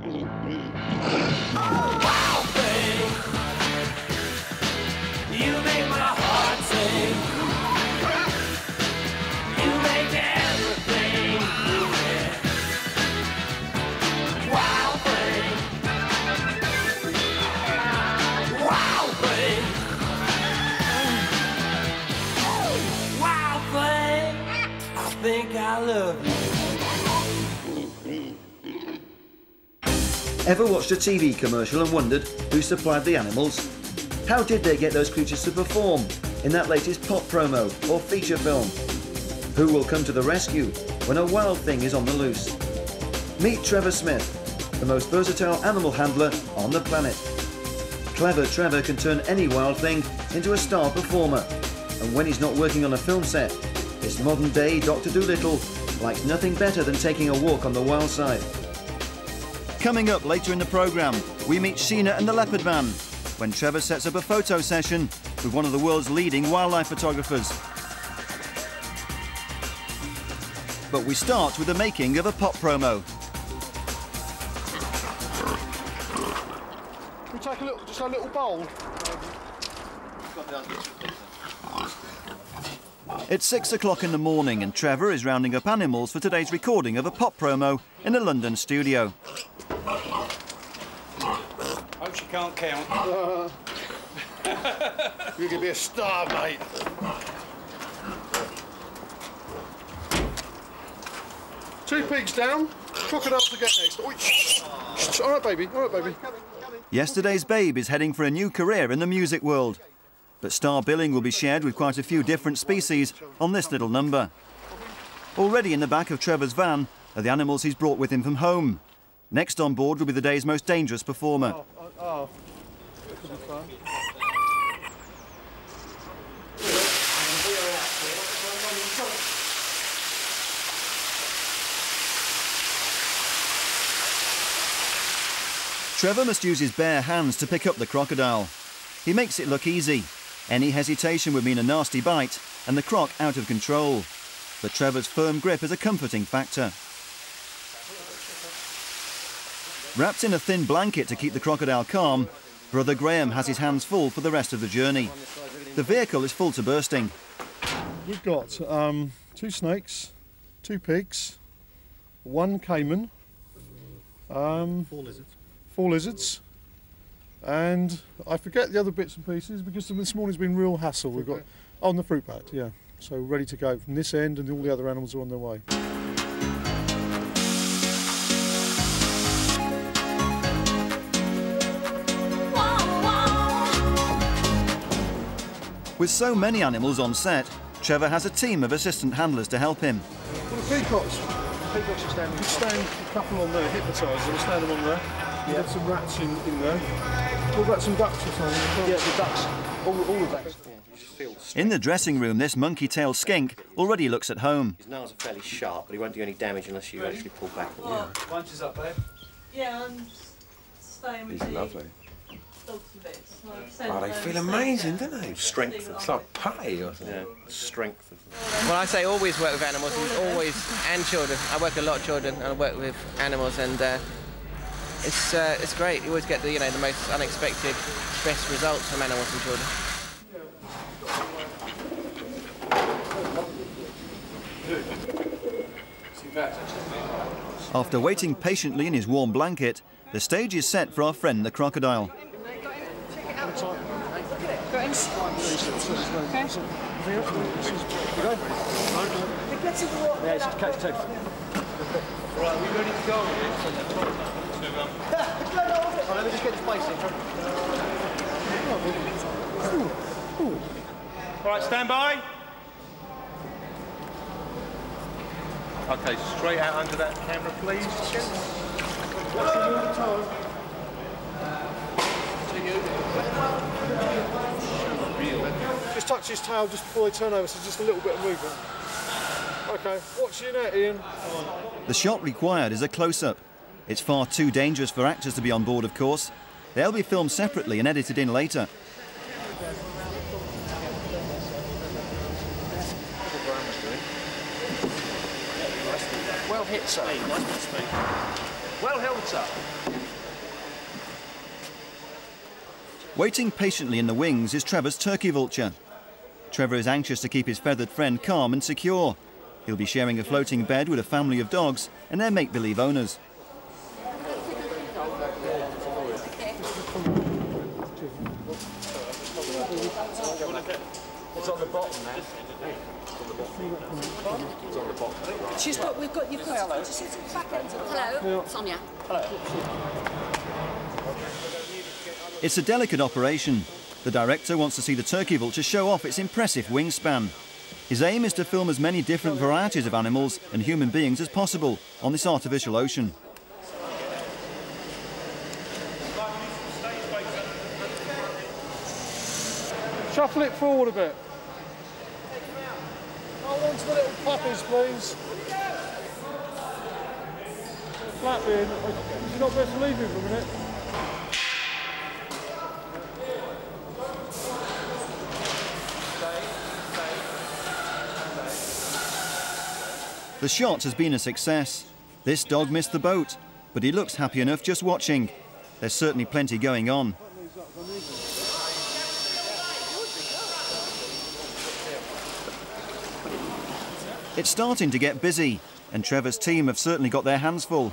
Wow, babe, you make my heart sing. You make everything moving. Wow, babe. Wow, babe. Wow, babe. I think I love you. Ever watched a TV commercial and wondered who supplied the animals? How did they get those creatures to perform in that latest pop promo or feature film? Who will come to the rescue when a wild thing is on the loose? Meet Trevor Smith, the most versatile animal handler on the planet. Clever Trevor can turn any wild thing into a star performer. And when he's not working on a film set, this modern-day Dr. Dolittle likes nothing better than taking a walk on the wild side. Coming up later in the programme, we meet Sheena and the Leopard Man when Trevor sets up a photo session with one of the world's leading wildlife photographers. But we start with the making of a pop promo. Can we take just a little bowl? It's 6 o'clock in the morning and Trevor is rounding up animals for today's recording of a pop promo in a London studio. Hope she can't count. You could be a star, mate. Two pigs down, crocodile to get next. Oi. All right, baby. All right, baby. Yesterday's babe is heading for a new career in the music world. But star billing will be shared with quite a few different species on this little number. Already in the back of Trevor's van are the animals he's brought with him from home. Next on board will be the day's most dangerous performer. Oh. This will be fun. Trevor must use his bare hands to pick up the crocodile. He makes it look easy. Any hesitation would mean a nasty bite and the croc out of control. But Trevor's firm grip is a comforting factor. Wrapped in a thin blanket to keep the crocodile calm, Brother Graham has his hands full for the rest of the journey. The vehicle is full to bursting. We've got 2 snakes, 2 pigs, 1 caiman, 4 lizards, and I forget the other bits and pieces because this morning's been real hassle. We've got on the fruit bat, yeah. So ready to go from this end, and all the other animals are on their way. With so many animals on set, Trevor has a team of assistant handlers to help him. Well, the peacocks are standing. You stand a couple on there, hypnotised. We'll stand them on there. Yeah. We've got some rats in there. What about some ducks or something? Yeah, the ducks. All the ducks. In the dressing room, this monkey-tailed skink already looks at home. His nails are fairly sharp, but he won't do any damage unless you actually pull back. Lunch is up there. Yeah, I'm staying with He's lovely. dogs a bit. Oh, they feel amazing, don't they? Strength. It's like putty or something. Yeah, strength. Well, I say always work with animals, and children. I work with a lot of children, and I work with animals, and it's great. You always get the the most unexpected, best results from animals and children. After waiting patiently in his warm blanket, the stage is set for our friend the crocodile. Right, are we ready to go? Let me just get this place in. All right, stand by. Okay, straight out under that camera, please. Just touch his tail just before they turn over, so just a little bit of movement. Okay, watch your net, Ian. The shot required is a close-up. It's far too dangerous for actors to be on board, of course. They'll be filmed separately and edited in later. Well hit, sir. Nice to speak. Well held, sir. Waiting patiently in the wings is Trevor's turkey vulture. Trevor is anxious to keep his feathered friend calm and secure. He'll be sharing a floating bed with a family of dogs and their make-believe owners. It's on the bottom now. We've got your hello. Hello, Sonia. It's a delicate operation. The director wants to see the turkey vulture show off its impressive wingspan. His aim is to film as many different varieties of animals and human beings as possible on this artificial ocean. Shuffle it forward a bit. Hold on to the little puppies, please. Flatbeard, you're not best to leave him for a minute. The shot has been a success. This dog missed the boat, but he looks happy enough just watching. There's certainly plenty going on. It's starting to get busy, and Trevor's team have certainly got their hands full.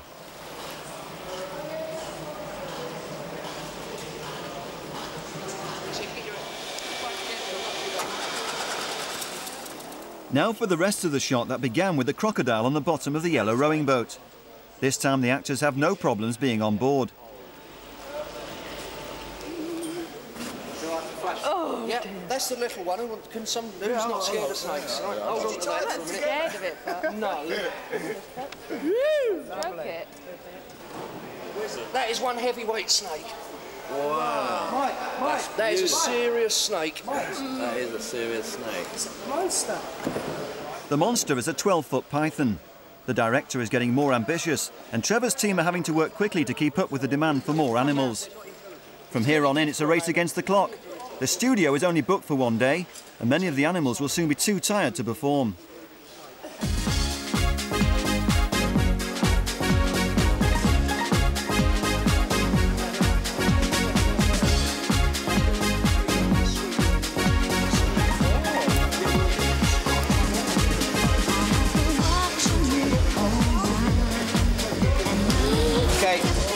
Now for the rest of the shot that began with the crocodile on the bottom of the yellow rowing boat. This time the actors have no problems being on board. Oh, yeah, that's the little one. Who's not scared of snakes? Right, hold on to that for a minute. Scared of it, but... No. Stroke it. That is one heavyweight snake. Wow. Mike, that is a serious snake. That is a serious snake. It's a monster. The monster is a 12-foot python. The director is getting more ambitious, and Trevor's team are having to work quickly to keep up with the demand for more animals. From here on in, it's a race against the clock. The studio is only booked for one day, and many of the animals will soon be too tired to perform.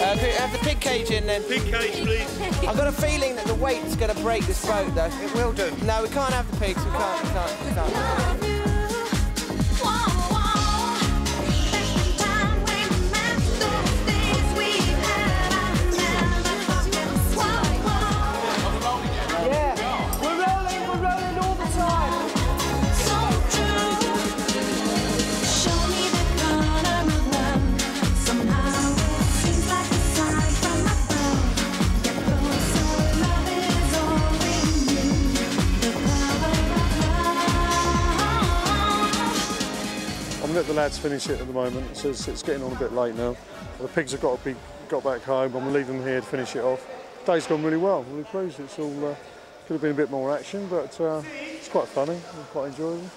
Have the pig cage in then. Pig cage, please. I've got a feeling that the weight's going to break this boat, though. It will do. No, we can't have the pigs. We can't. Yeah, we're rolling all the time. I'm let the lads finish it at the moment, so it's getting on a bit late now. The pigs have got back home. I'm going to leave them here to finish it off. Day's gone really well. I'm really pleased. It's all could have been a bit more action, but it's quite funny and quite enjoyable.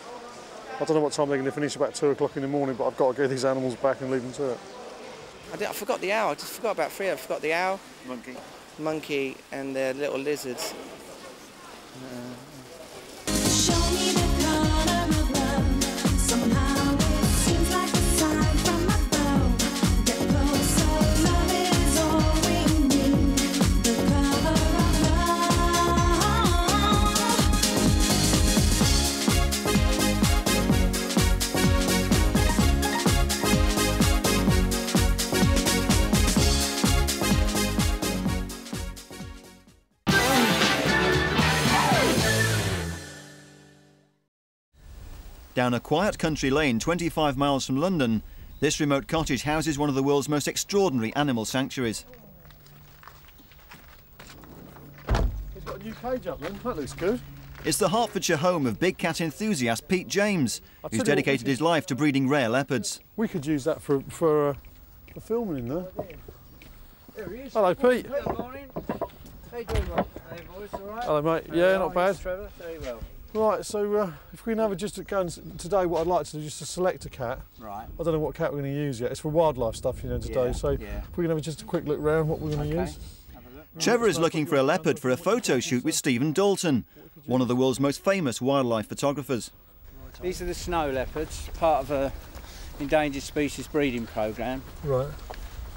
I don't know what time they're going to finish, about 2 o'clock in the morning, but I've got to get these animals back and leave them to it. I forgot the owl. I just forgot about 3. I forgot the owl, monkey, and the little lizards. Down a quiet country lane 25 miles from London, this remote cottage houses one of the world's most extraordinary animal sanctuaries. He's got a new cage up then, that looks good. It's the Hertfordshire home of big cat enthusiast Pete James, who's dedicated his life to breeding rare leopards. We could use that for filming in there. There he is. Hello, Pete. Good morning. How you doing, mate? Hey, boys, all right? Hello, mate. Yeah, not bad. Trevor? Very well. Right, so if we can have just go today, what I'd like to do is just to select a cat. Right. I don't know what cat we're going to use yet. It's for wildlife stuff, you know, today. Yeah, so if we can have just a quick look round what we're going to use. Trevor is looking for a leopard for a photo shoot with Stephen Dalton, one of the world's most famous wildlife photographers. These are the snow leopards, part of a endangered species breeding programme. Right.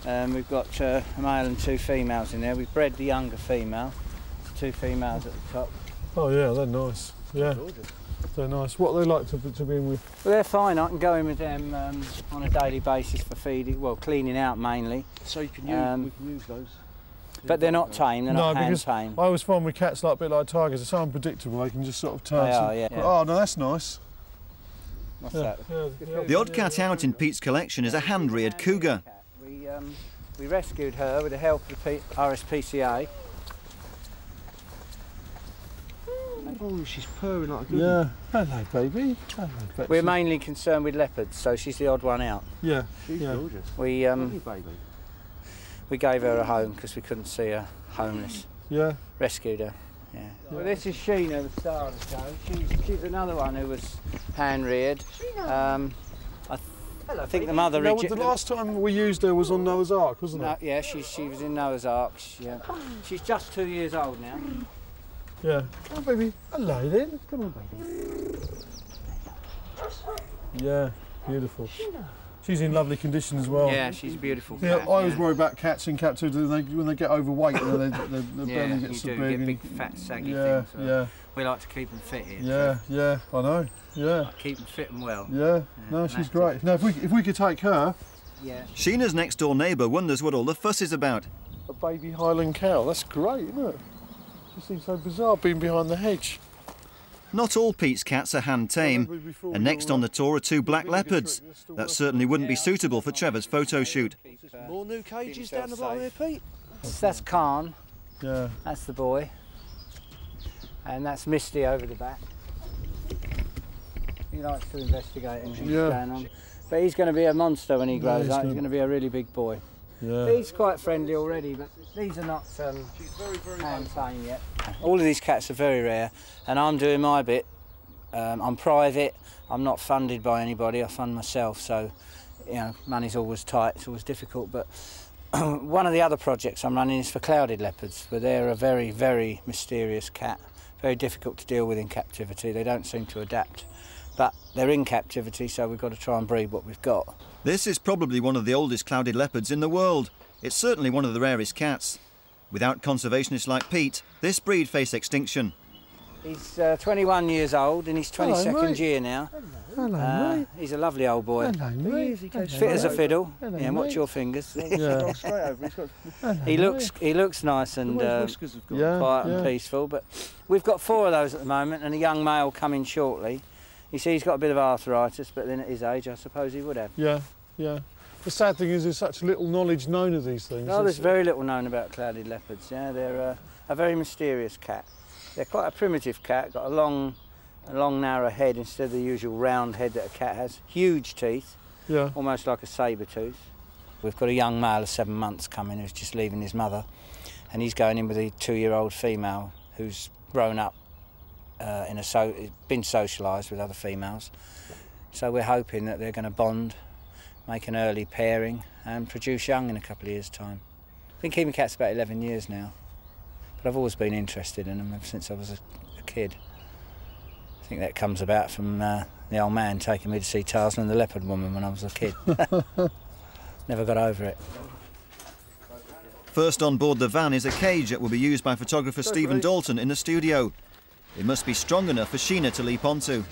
We've got a male and 2 females in there. We've bred the younger female, 2 females at the top. Oh yeah, they're nice. Yeah, they're nice. What are they like to be in with? Well, they're fine. I can go in with them on a daily basis for feeding, well, cleaning out mainly. So you can use, we can use those. But they're not tame, they're not hand tame. I always find with cats like a bit like tigers, they're so unpredictable, they can just sort of turn. They are, yeah. Oh no, that's nice. What's that? The odd cat out in Pete's collection is a hand-reared cougar. We rescued her with the help of the RSPCA. Oh, she's purring like a good Yeah. Hello, baby. Hello, Betsy. We're mainly concerned with leopards, so she's the odd one out. Yeah. She's gorgeous. We gave her a home because we couldn't see her homeless. Yeah. Rescued her. Yeah. Well, this is Sheena, the star of the show. She's another one who was hand-reared. I think the mother... No, the last time we used her was on Noah's Ark, wasn't it? Yeah, she was in Noah's Ark. Yeah. She's just 2 years old now. Yeah. Oh, baby. Hello, then. Come on, baby. Yeah, beautiful. She's in lovely condition as well. Yeah, she's beautiful. Yeah, cat, I always worry about cats in captivity. When they get overweight, you know, their belly gets so big. Get big, fat, saggy things. So Yeah. We like to keep them fit here. Yeah, yeah, I know. Yeah. Keep them fit and well. Yeah. No, she's great. Now, if we could take her. Yeah. Sheena's next-door neighbour wonders what all the fuss is about. A baby Highland cow. That's great, isn't it? It seems so bizarre being behind the hedge. Not all Pete's cats are hand-tame, and next on the tour are 2 black leopards. That certainly wouldn't be suitable for Trevor's photo shoot. More new cages down the bottom here, Pete? That's Khan. Yeah. That's the boy. And that's Misty over the back. He likes to investigate anything that's going on. But he's going to be a monster when he grows up. He's going to be a really big boy. Yeah. He's quite friendly already, but these are not hand tame yet. All of these cats are very rare, and I'm doing my bit. I'm private. I'm not funded by anybody. I fund myself, so you know, money's always tight. It's always difficult. But one of the other projects I'm running is for clouded leopards, but they're a very, very mysterious cat. Very difficult to deal with in captivity. They don't seem to adapt, but they're in captivity, so we've got to try and breed what we've got. This is probably one of the oldest clouded leopards in the world. It's certainly one of the rarest cats. Without conservationists like Pete, this breed face extinction. He's 21 years old, in his 22nd year now. Hello, mate. He's a lovely old boy. Hello, mate. Fit as a fiddle. Hello, yeah, watch mate. your fingers. Yeah. He looks nice and quiet and peaceful. But we've got 4 of those at the moment, and a young male coming shortly. You see, he's got a bit of arthritis, but then at his age, I suppose he would have. Yeah, yeah. The sad thing is there's such little knowledge known of these things. Oh, there's very little known about clouded leopards. Yeah, they're a very mysterious cat. They're quite a primitive cat, got a long, narrow head instead of the usual round head that a cat has. Huge teeth, almost like a sabre tooth. We've got a young male of 7 months coming who's just leaving his mother, and he's going in with a 2-year-old female who's grown up been socialised with other females. So we're hoping that they're going to bond, make an early pairing, and produce young in a couple of years' time. I've been keeping cats about 11 years now, but I've always been interested in them ever since I was a kid. I think that comes about from the old man taking me to see Tarzan and the Leopard Woman when I was a kid. Never got over it. First on board the van is a cage that will be used by photographer Stephen Dalton in the studio. It must be strong enough for Sheena to leap onto.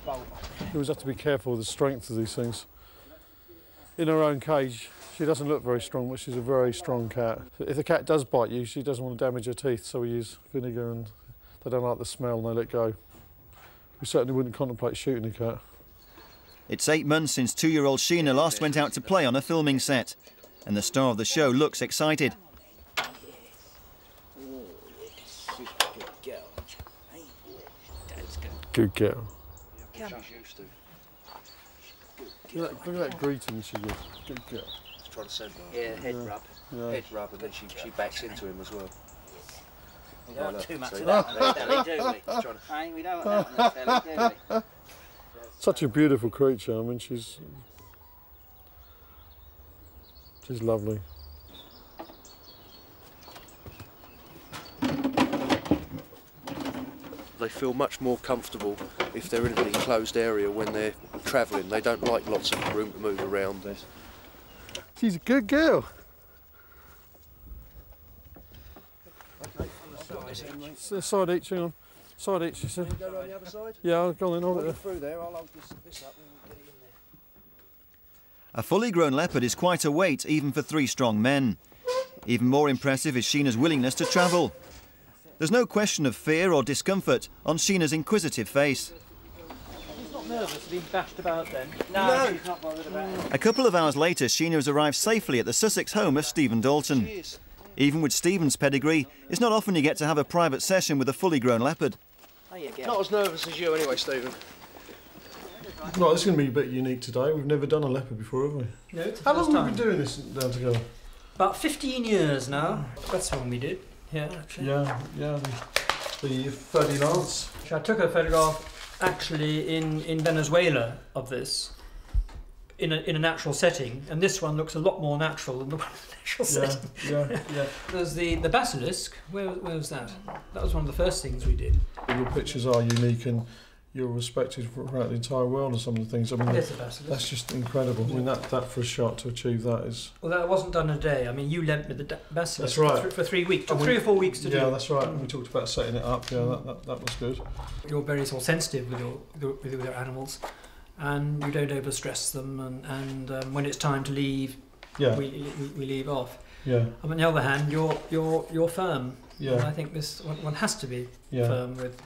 You always have to be careful with the strength of these things. In her own cage, she doesn't look very strong, but she's a very strong cat. If the cat does bite you, she doesn't want to damage her teeth, so we use vinegar, and they don't like the smell and they let go. We certainly wouldn't contemplate shooting a cat. It's 8 months since 2-year-old Sheena last went out to play on a filming set, and the star of the show looks excited. Good girl. She's used to. Look at that greeting she gives. Good girl. Trying to send her. Yeah, head rub. Yeah. Head rub, and then she backs into him as well. We don't want too much of that on the telly, do we? Hey, we don't want that on the telly, do we? Such a beautiful creature. I mean, she's lovely. They feel much more comfortable if they're in an enclosed area when they're travelling. They don't like lots of room to move around. She's a good girl. Side each, hang on. Side each, you said. Can you go around the other side? Yeah, I'll go in, hold it there. Through there, I'll hold this up and we'll get it in there. A fully grown leopard is quite a weight, even for 3 strong men. Even more impressive is Sheena's willingness to travel. There's no question of fear or discomfort on Sheena's inquisitive face. He's not nervous to be bashed about then? No, he's not bothered about it. A couple of hours later, Sheena has arrived safely at the Sussex home of Stephen Dalton. Cheers. Even with Stephen's pedigree, it's not often you get to have a private session with a fully grown leopard. Not as nervous as you anyway, Stephen. Right, this is going to be a bit unique today. We've never done a leopard before, have we? No, it's the How long first have we time. been doing this down together? About 15 years now. That's when we did. Yeah, actually. Yeah, the Freddie Lance. I took a photograph actually in Venezuela of this in a natural setting, and this one looks a lot more natural than the one in the natural setting. Yeah. There's the basilisk. Where was that? That was one of the first things we did. Your pictures are unique and you're respected throughout the entire world and some of the things. I mean, There's the basilisk. that's just incredible. I mean, that for a shot to achieve that is... Well, that wasn't done in a day. I mean, you lent me the basilisk That's right. for 3 weeks. Took 3 or 4 weeks to do. Yeah, that's right. We talked about setting it up. Yeah, that was good. You're very sort of sensitive with your animals, and you don't overstress them. And when it's time to leave, we leave off. Yeah. On the other hand, you're firm. Yeah. And I think this one has to be firm with.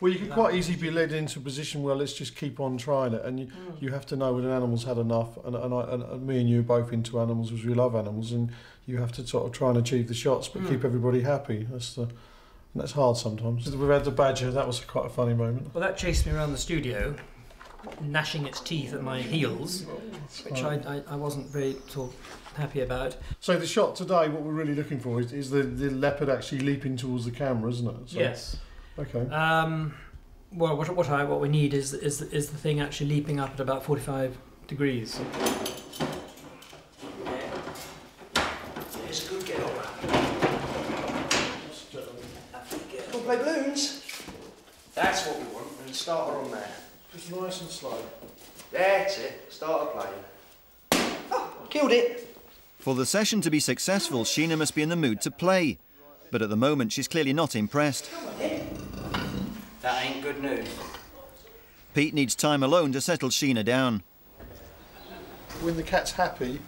Well, you can quite easily be led into a position where let's just keep on trying it, and you have to know when an animal's had enough. And me and you are both into animals because we love animals, and you have to sort of try and achieve the shots, but keep everybody happy. And that's hard sometimes. We've had the badger. That was quite a funny moment. Well, that chased me around the studio, gnashing its teeth at my heels, which I wasn't very sort of happy about. So the shot today, what we're really looking for is the leopard actually leaping towards the camera, isn't it? So, Yes. Okay. Well, what we need is the thing actually leaping up at about 45 degrees. It's a good girl. Can we play balloons? That's what we want, and start her on there. Just nice and slow. That's it. Start her playing. Oh, killed it. For the session to be successful, Sheena must be in the mood to play. But at the moment, she's clearly not impressed. That ain't good news. Pete needs time alone to settle Sheena down. When the cat's happy,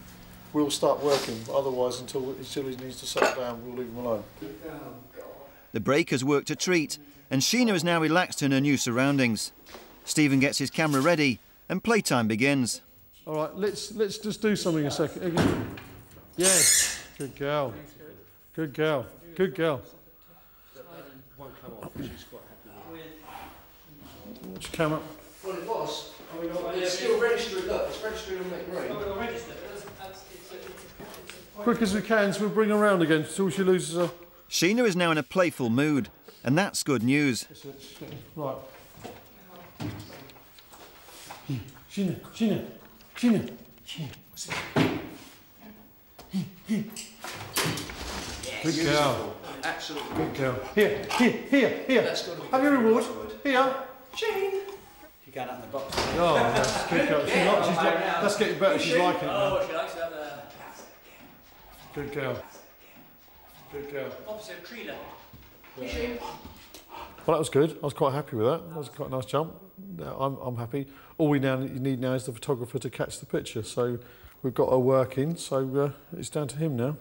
we'll start working. Otherwise, until he needs to settle down, we'll leave him alone. The break has worked a treat, and Sheena is now relaxed in her new surroundings. Stephen gets his camera ready, and playtime begins. All right, let's just do something a second. Yes, good girl. Good girl. Good girl. Won't come off. She's quite happy with it. Watch the camera. Well, it was. I mean, it's still registered. Look, it's registered on that green. Quick as we can, so we'll bring her around again until she loses her. Sheena is now in a playful mood, and that's good news. Right. Sheena. Good girl. Absolutely. Good girl. Here. That's got to be Have your reward. Here. Shane. She's going up in the box. Oh, that's good girl. That's getting better. She's liking it now. she likes that. Good girl. Good girl. Opposite tree level. Well, that was good. I was quite happy with that. That was quite a nice jump. I'm happy. All we need now is the photographer to catch the picture. So we've got her working. So it's down to him now.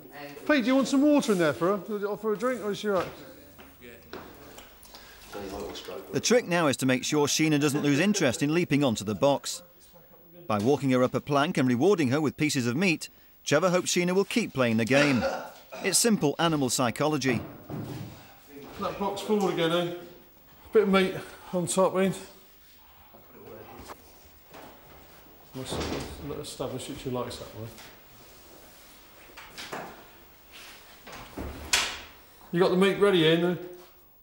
Pete, do you want some water in there for her? Offer a drink, or is she all right? The trick now is to make sure Sheena doesn't lose interest in leaping onto the box. By walking her up a plank and rewarding her with pieces of meat, Trevor hopes Sheena will keep playing the game. It's simple animal psychology. That box forward again, eh? Bit of meat on top, eh? Let's establish that she likes that one. You got the meat ready, eh?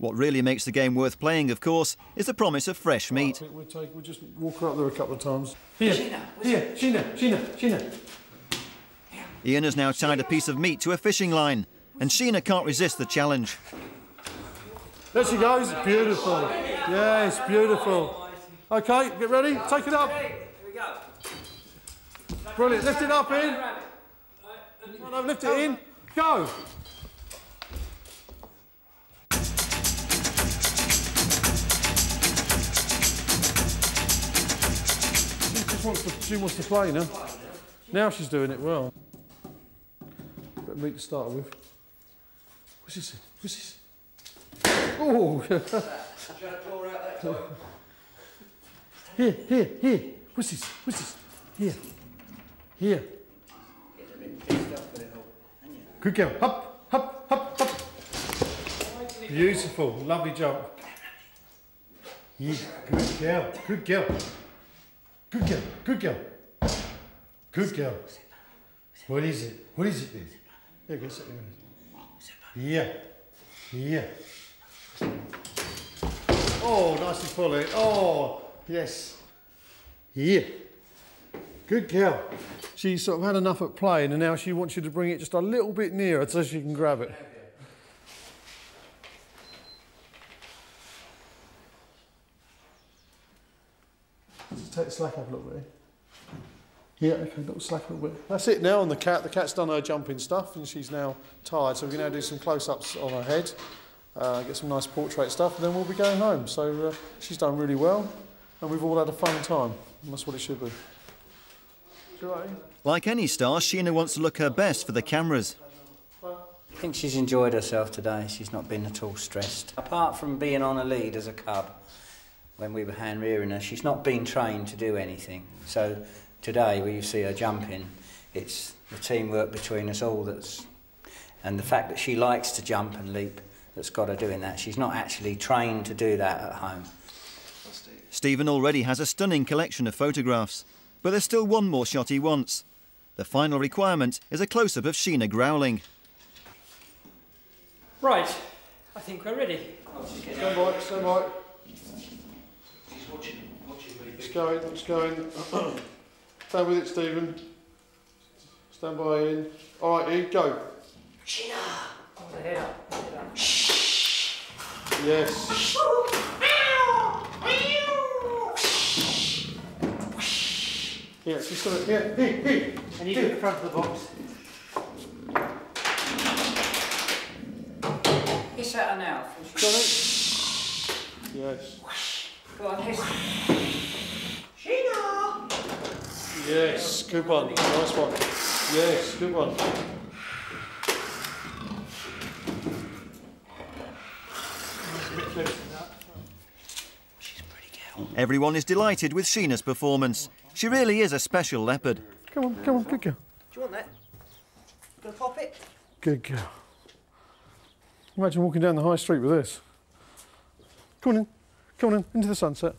What really makes the game worth playing, of course, is the promise of fresh meat. I think we'll just walk her up there a couple of times. Here, Sheena. Ian has now tied a piece of meat to a fishing line, and Sheena can't resist the challenge. There she goes. Beautiful. Yes, beautiful. Okay, get ready. Take it up. Here we go. Brilliant. Lift it up in. No, lift it in. Go. She wants to play now. Now she's doing it well. Bit of meat to start with. What's this? What's this? Oh! Here. What's this? Here. Good girl. Up. Beautiful. Lovely jump. Yeah, good girl. Good girl. What is it then? There you go, sit there. Yeah. Oh, nicely pull it. Oh, yes. Yeah. Good girl. She sort of had enough at playing and now she wants you to bring it just a little bit nearer so she can grab it. Just take the slack up a little bit. Yeah, okay, little slack a little bit. That's it now on the cat. The cat's done her jumping stuff and she's now tired, so we can now do some close-ups on her head, get some nice portrait stuff, and then we'll be going home. So she's done really well and we've all had a fun time. And that's what it should be. Like any star, Sheena wants to look her best for the cameras. I think she's enjoyed herself today. She's not been at all stressed. Apart from being on a lead as a cub, when we were hand rearing her, she's not been trained to do anything. So today, where you see her jumping, it's the teamwork between us all and the fact that she likes to jump and leap that's got her doing that. She's not actually trained to do that at home. Stephen already has a stunning collection of photographs, but there's still one more shot he wants. The final requirement is a close-up of Sheena growling. Right, I think we're ready. Stand by. She's watching It's going. Stand with it, Stephen. Stand by, Ian. All right, Ian, go. Sheena! Oh, the head up. Yes. Yeah, she's got it. Here. And you do the front of the box. Hiss at her now. Got it? Yes. Go on, hiss. Sheena! Yes, good one. Nice one. Yes, good one. Everyone is delighted with Sheena's performance. She really is a special leopard. Come on, good girl. Do you want that? Gonna pop it? Good girl. Imagine walking down the high street with this. Come on in, into the sunset.